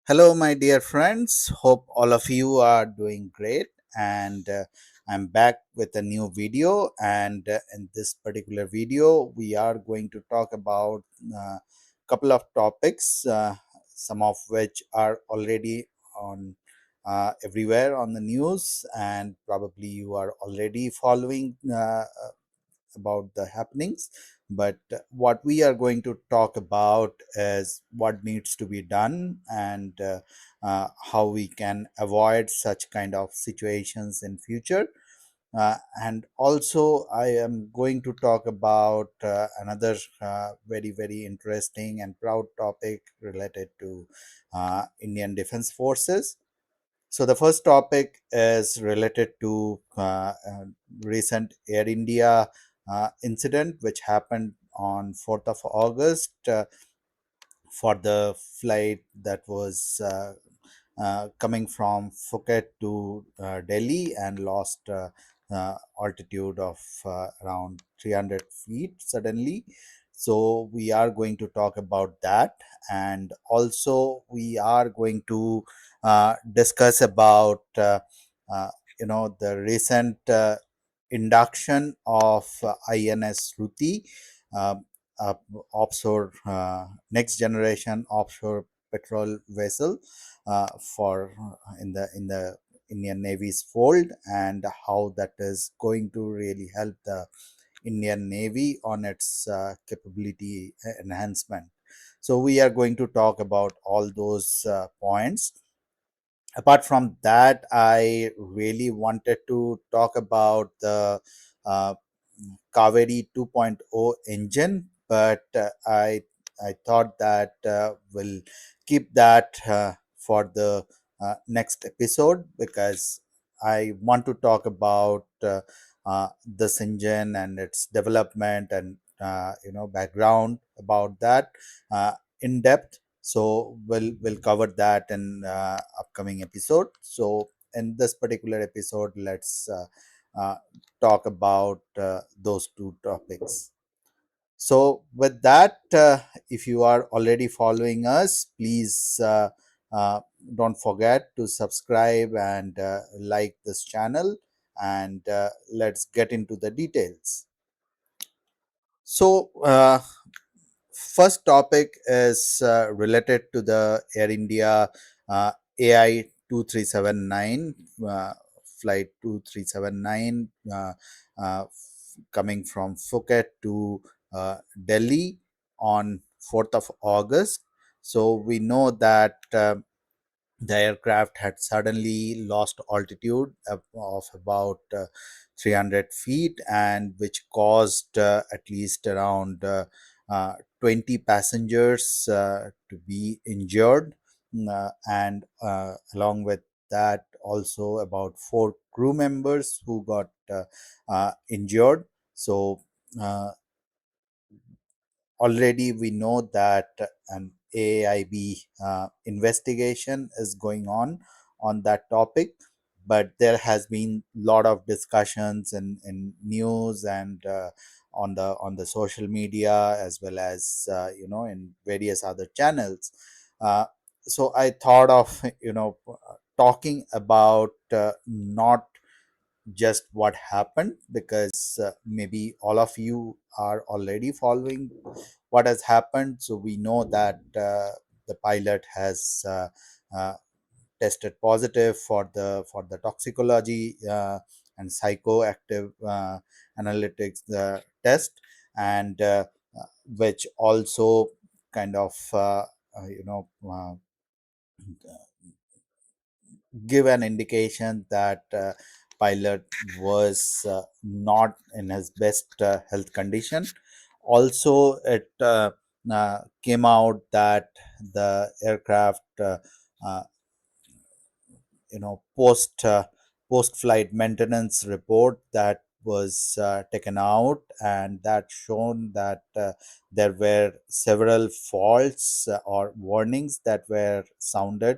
Hello, my dear friends. Hope all of you are doing great. And I'm back with a new video. And in this particular video, we are going to talk about a couple of topics, some of which are already on everywhere on the news, and probably you are already following about the happenings. But what we are going to talk about is what needs to be done and how we can avoid such kind of situations in future. And also, I am going to talk about another very interesting and proud topic related to Indian Defense Forces. So the first topic is related to recent Air India incident, which happened on 4th of August for the flight that was coming from Phuket to Delhi and lost altitude of around 300 feet suddenly. So we are going to talk about that, and also we are going to discuss about uh, the recent induction of INS Shruti, uh, uh, offshore next generation offshore petrol vessel for in the Indian Navy's fold, and how that is going to really help the Indian Navy on its capability enhancement. So we are going to talk about all those points. Apart from that, I really wanted to talk about the uh, Kaveri 2.0 engine, but I thought that we'll keep that for the next episode, because I want to talk about this engine and its development and background about that in depth. So we'll cover that in upcoming episode. So in this particular episode, let's talk about those two topics. So, with that, if you are already following us, please uh, don't forget to subscribe and like this channel. And let's get into the details. So, first topic is related to the Air India AI 2379 flight 2379 coming from Phuket to Delhi on 4th of August. So we know that the aircraft had suddenly lost altitude of about 300 feet, and which caused at least around 20 passengers to be injured. And along with that, also about four crew members who got injured. So uh, already we know that an AIB investigation is going on that topic, but there has been a lot of discussions in news and on the social media, as well as in various other channels. Uh, so I thought of talking about not just what happened, because maybe all of you are already following what has happened. So we know that the pilot has tested positive for the toxicology and psychoactive analytics test, and which also kind of uh, you know uh, give an indication that pilot was not in his best health condition. Also, it came out that the aircraft uh, post flight maintenance report that was taken out, and that shown that there were several faults or warnings that were sounded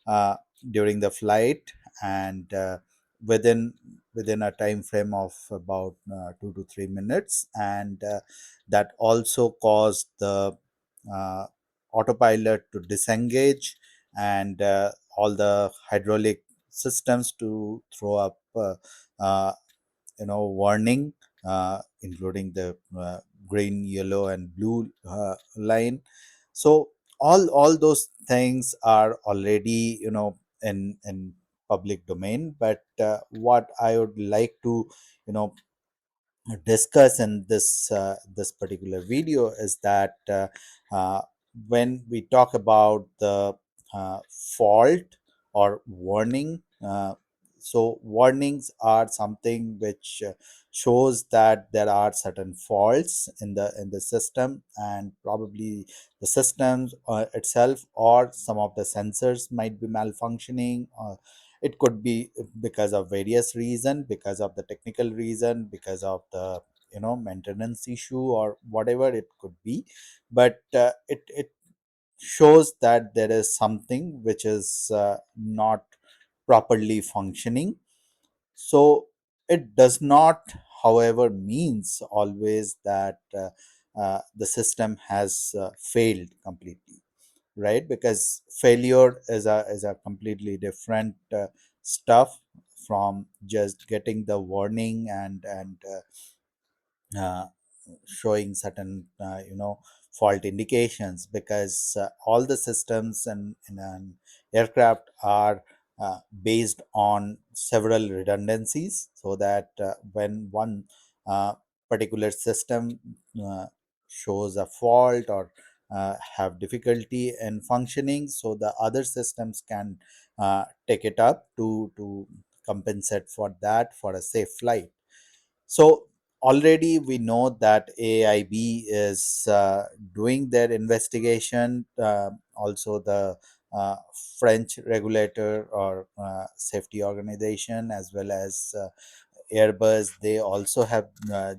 uh, during the flight, and within within a time frame of about 2 to 3 minutes, and that also caused the uh, autopilot to disengage, and all the hydraulic systems to throw up uh, warning, including the green, yellow, and blue line. So all those things are already in public domain. But what I would like to you know discuss in this particular video is that uh, when we talk about the fault or warning, so warnings are something which shows that there are certain faults in the system, and probably the system itself or some of the sensors might be malfunctioning. It could be because of various reason, because of the technical reason, because of the maintenance issue, or whatever it could be. But it shows that there is something which is not properly functioning. So it does not, however, means always that the system has failed completely, right? Because failure is a completely different stuff from just getting the warning and showing certain fault indications, because all the systems in an aircraft are based on several redundancies, so that when one uh, particular system uh, shows a fault or have difficulty in functioning, so the other systems can take it up to compensate for that for a safe flight. So already we know that AIB is doing their investigation. Also, the French regulator or safety organization, as well as Airbus, they also have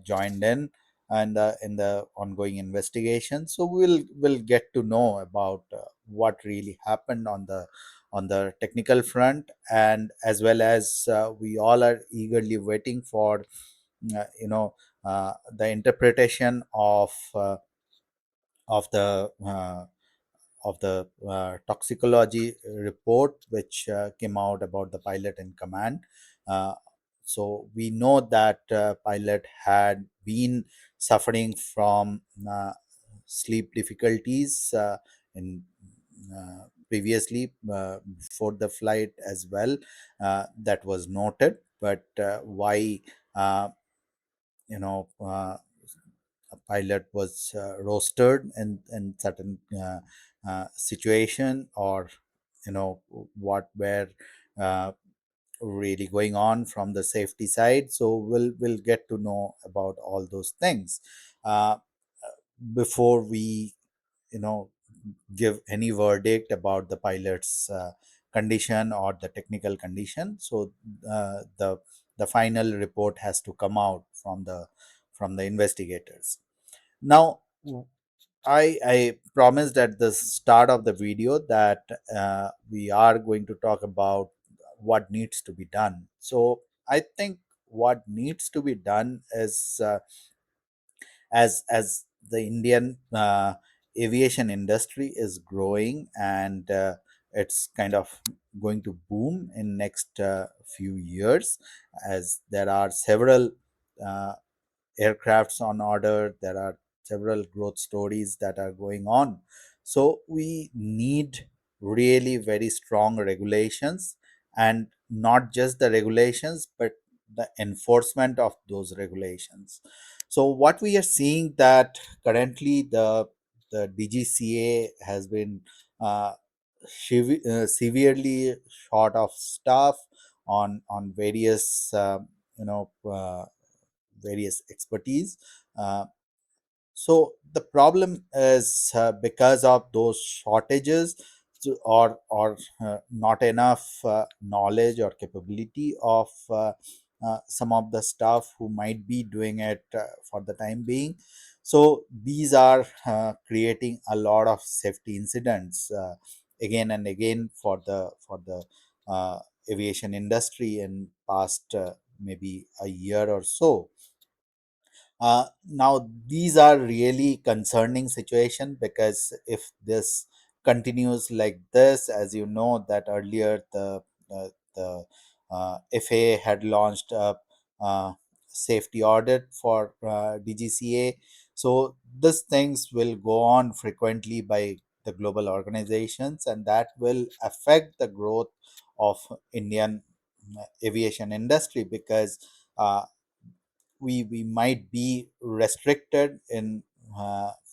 joined in and in the ongoing investigation. So we'll get to know about what really happened on the technical front, and as well as we all are eagerly waiting for the interpretation of the toxicology report which came out about the pilot in command. Uh, so we know that pilot had been suffering from sleep difficulties in previously before the flight as well. That was noted, but why uh, you know a pilot was rostered in certain situation, or what were uh, really going on from the safety side. So we'll get to know about all those things uh, before we you know give any verdict about the pilot's condition or the technical condition. So the final report has to come out from the investigators. Now, I promised at the start of the video that we are going to talk about what needs to be done. So I think what needs to be done is as the Indian aviation industry is growing, and it's kind of going to boom in next few years, as there are several uh, aircrafts on order. There are several growth stories that are going on. So we need really very strong regulations, and not just the regulations, but the enforcement of those regulations. So what we are seeing that currently the DGCA has been severely short of staff on various various expertise. Uh, so the problem is because of those shortages, or not enough knowledge or capability of some of the staff who might be doing it for the time being. So these are creating a lot of safety incidents again and again for the aviation industry in past maybe a year or so. Now these are really concerning situation, because if this continues like this, as you know that earlier the FAA had launched a safety audit for DGCA. So these things will go on frequently by the global organizations, and that will affect the growth of Indian aviation industry, because uh, we might be restricted in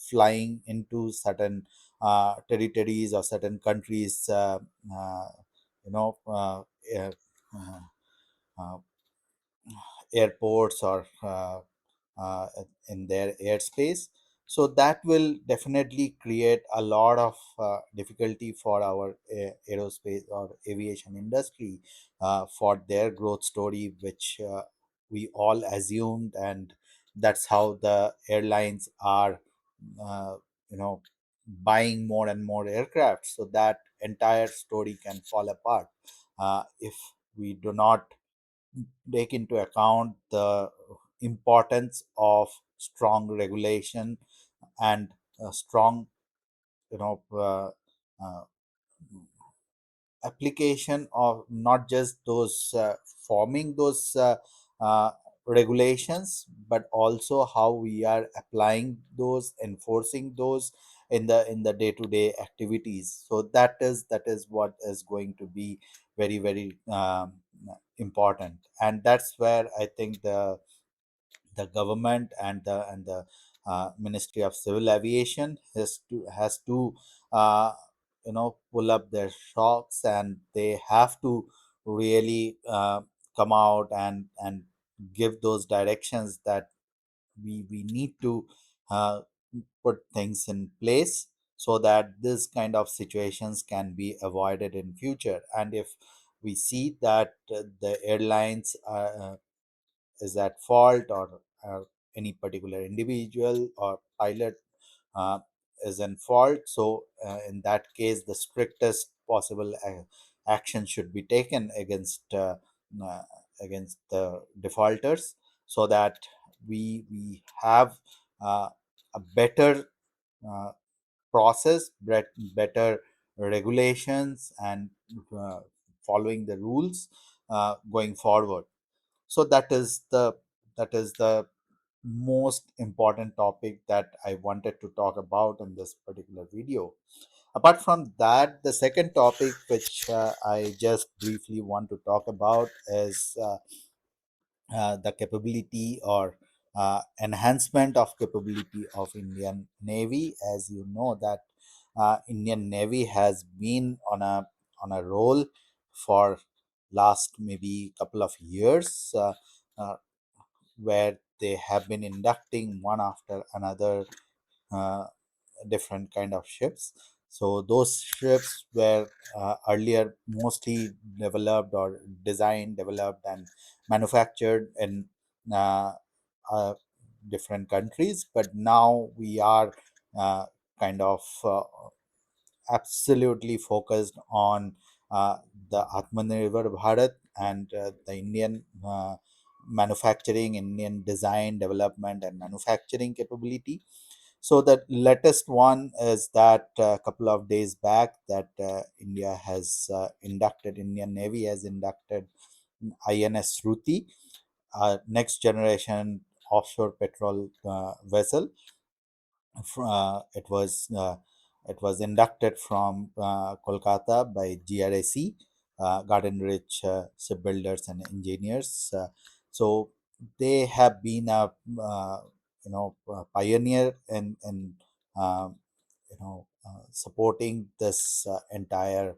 flying into certain territories or certain countries, uh, you know, air, uh, uh, airports or uh, in their airspace. So that will definitely create a lot of difficulty for our aerospace or aviation industry for their growth story, which we all assumed, and that's how the airlines are, uh, you know, buying more and more aircraft. So that entire story can fall apart if we do not take into account the importance of strong regulation and strong, you know, application of not just those forming those uh, regulations, but also how we are applying those, enforcing those in the day to day activities. So that is what is going to be very very important, and that's where I think the government and the Ministry of Civil Aviation has to pull up their shocks, and they have to really come out and give those directions that we need to uh, put things in place so that this kind of situations can be avoided in future. And if we see that the airlines is at fault, or any particular individual or pilot uh, is in fault, so in that case the strictest possible action should be taken uh, against the defaulters, so that we have uh, a better uh, process, better regulations, and uh, following the rules going forward. So that is the most important topic that I wanted to talk about in this particular video. Apart from that, the second topic which I just briefly want to talk about is the capability or enhancement of capability of Indian Navy. As you know that Indian Navy has been on a roll for last maybe couple of years, uh, where they have been inducting one after another uh, different kind of ships. So those ships were earlier mostly developed or designed, developed, and manufactured in uh, uh, different countries, but now we are kind of absolutely focused on uh, the Atmanirbhar Bharat and the Indian manufacturing, Indian design, development, and manufacturing capability. So the latest one is that a couple of days back that Indian Navy has inducted INS Shruti, next generation offshore petrol vessel. It was inducted from Kolkata by GRAC, Garden Rich Shipbuilders and Engineers. So they have been a pioneer in supporting this entire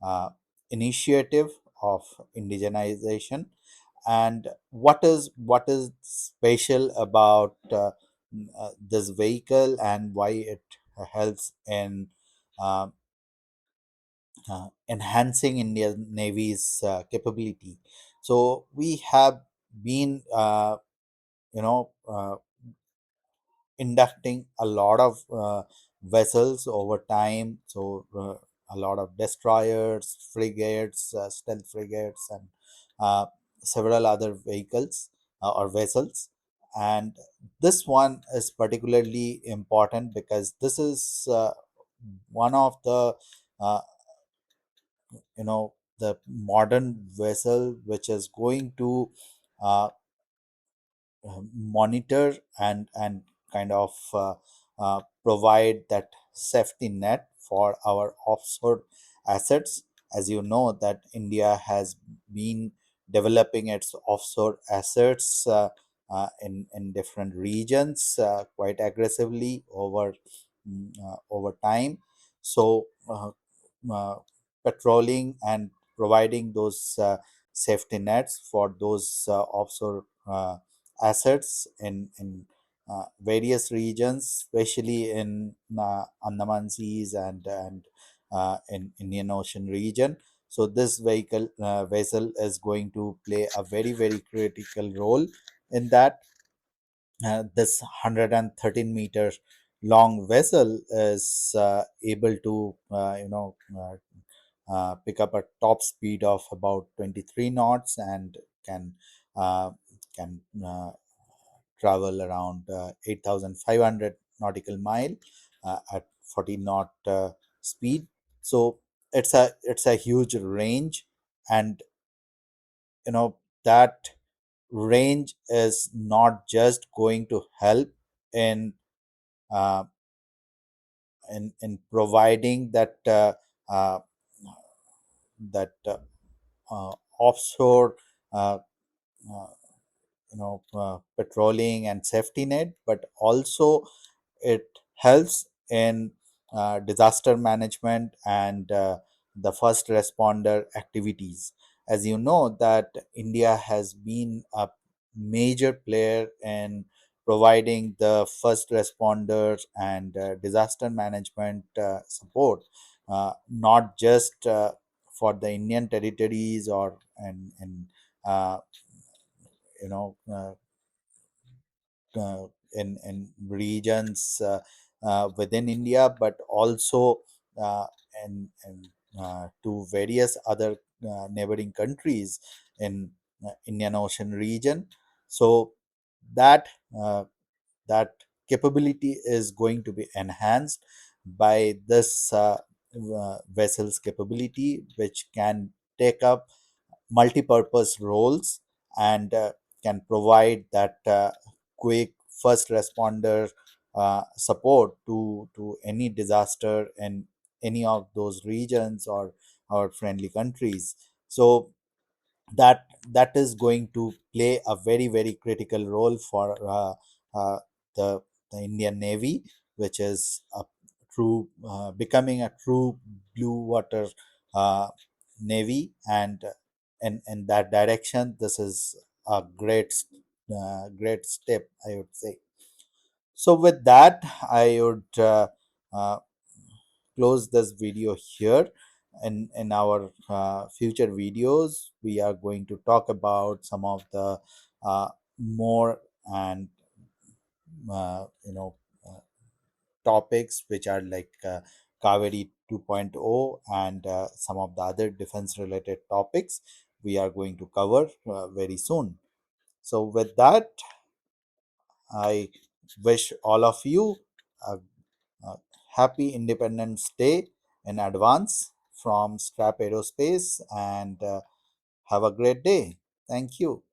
uh, initiative of indigenization. And what is special about this vehicle, and why it helps in uh, enhancing Indian Navy's capability? So we have been inducting a lot of vessels over time. So a lot of destroyers, frigates, stealth frigates, and uh, several other vehicles or vessels. And this one is particularly important because this is one of the uh, the modern vessel which is going to uh, monitor and kind of provide that safety net for our offshore assets. As you know that India has been developing its offshore assets in different regions quite aggressively over time. So uh, patrolling and providing those safety nets for those offshore assets in various regions, especially in Andaman Seas and in Indian Ocean region. So this vessel is going to play a very critical role in that. This 113-meter long vessel is able to pick up a top speed of about 23 knots and can uh, can travel around 8,500 nautical mile at 40 knot speed. So it's a huge range, and that range is not just going to help in uh, in providing uh, that offshore uh, uh, patrolling and safety net, but also it helps in disaster management and the first responder activities. As you know that India has been a major player in providing the first responders and disaster management support, not just for the Indian territories or and uh, you know uh, in regions within India, but also uh, to various other neighboring countries in Indian Ocean region. So that uh, that capability is going to be enhanced by this vessel's capability, which can take up multi-purpose roles and can provide that quick first responder support to any disaster in any of those regions or friendly countries. So that is going to play a very critical role for uh, the the Indian Navy, which is a true becoming a true blue water uh, navy, and in that direction, this is a great step, I would say. So with that, I would uh, close this video here. In our future videos, we are going to talk about some of the more and uh, you know uh, topics which are like Kaveri 2.0 and some of the other defense related topics we are going to cover very soon. So with that, I wish all of you a, a happy Independence Day in advance from Scrap Aerospace, and have a great day. Thank you.